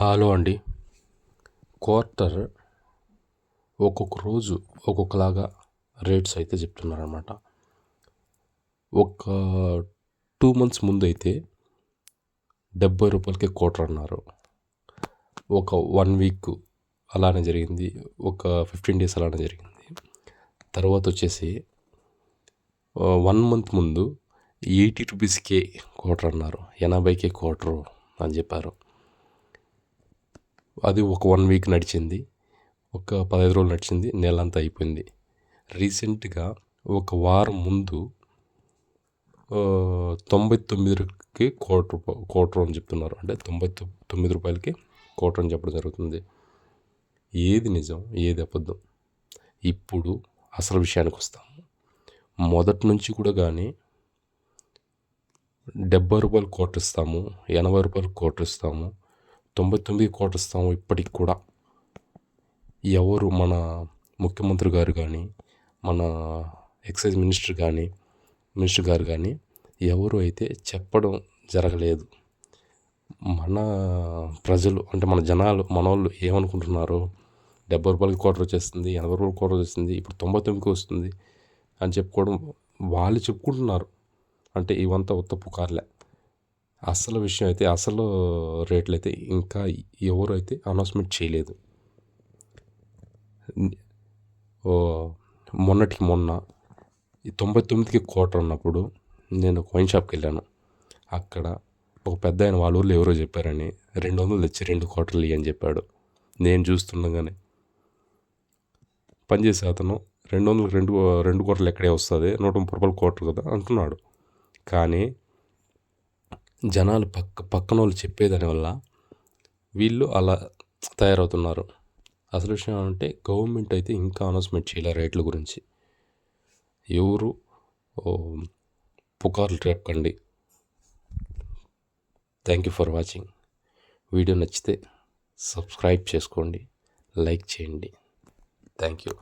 Hello అండి. Quarter ఒక్కొక్క రోజు ఒక్కొక్కలాగా రేట్స్ అయితే చెప్తున్నారనమాట. ఒక 2 months ముందు అయితే ₹70కి క్వార్టర్ అన్నారు. ఒక 1 week అలానే జరిగింది. ఒక 15 days అలానే జరిగింది. తర్వాత వచ్చేసి 1 month ముందు ₹80కే క్వార్టర్ అన్నారు. 80కే క్వార్టరు అని చెప్పారు. అది ఒక 1 week నడిచింది. ఒక 15 రోజులు నడిచింది. నెలంతా అయిపోయింది. రీసెంట్గా ఒక వారం ముందు ₹99కి క్వార్టర్ అని చెప్తున్నారు. అంటే ₹99కి క్వార్టర్ అని చెప్పడం జరుగుతుంది. ఏది నిజం, ఏది అబద్ధం? ఇప్పుడు అసలు విషయానికి వస్తాము. మొదటి నుంచి కూడా కానీ ₹70 క్వార్టర్ ఇస్తాము, ₹80 క్వార్టర్ ఇస్తాము, 99 క్వార్టర్ ఇస్తాము. ఇప్పటికి కూడా ఎవరు మన ముఖ్యమంత్రి గారు కానీ, మన ఎక్సైజ్ మినిస్టర్ గారు కానీ ఎవరు అయితే చెప్పడం జరగలేదు. మన ప్రజలు అంటే మన జనాలు మనోళ్ళు ఏమనుకుంటున్నారు, ₹70 క్వార్టర్ వచ్చేస్తుంది, ₹80 క్వార్టర్ వచ్చేస్తుంది, ఇప్పుడు 99కి వస్తుంది అని చెప్పుకోవడం వాళ్ళు చెప్పుకుంటున్నారు. అంటే ఇవంతా ఉత్త పుకార్లే. అసలు విషయం అయితే అసలు రేట్లు అయితే ఇంకా ఎవరు అయితే అనౌన్స్మెంట్ చేయలేదు. మొన్నటికి మొన్న 99కి క్వార్టర్ అన్నప్పుడు నేను వైన్ షాప్కి వెళ్ళాను. అక్కడ ఒక పెద్ద ఆయన వాళ్ళ ఊళ్ళో ఎవరో చెప్పారని 200 తెచ్చి 2 క్వార్టర్లు ఇయ్యి అని చెప్పాడు. నేను చూస్తుండగానే పనిచేసే అతను 200కి రెండు క్వార్టర్లు ఎక్కడే వస్తుంది, ₹130 క్వార్టర్ కదా అంటున్నాడు. కానీ జనాలు పక్కన వాళ్ళు చెప్పేదాని వల్ల వీళ్ళు అలా తయారవుతున్నారు. అసలు విషయం అంటే గవర్నమెంట్ అయితే ఇంకా అనౌన్స్మెంట్ చేయలే రేట్ల గురించి. ఎవరు పుకార్లు రేపకండి. Thank you for watching. Video నచ్చితే సబ్స్క్రైబ్ చేసుకోండి, లైక్ చేయండి. Thank you.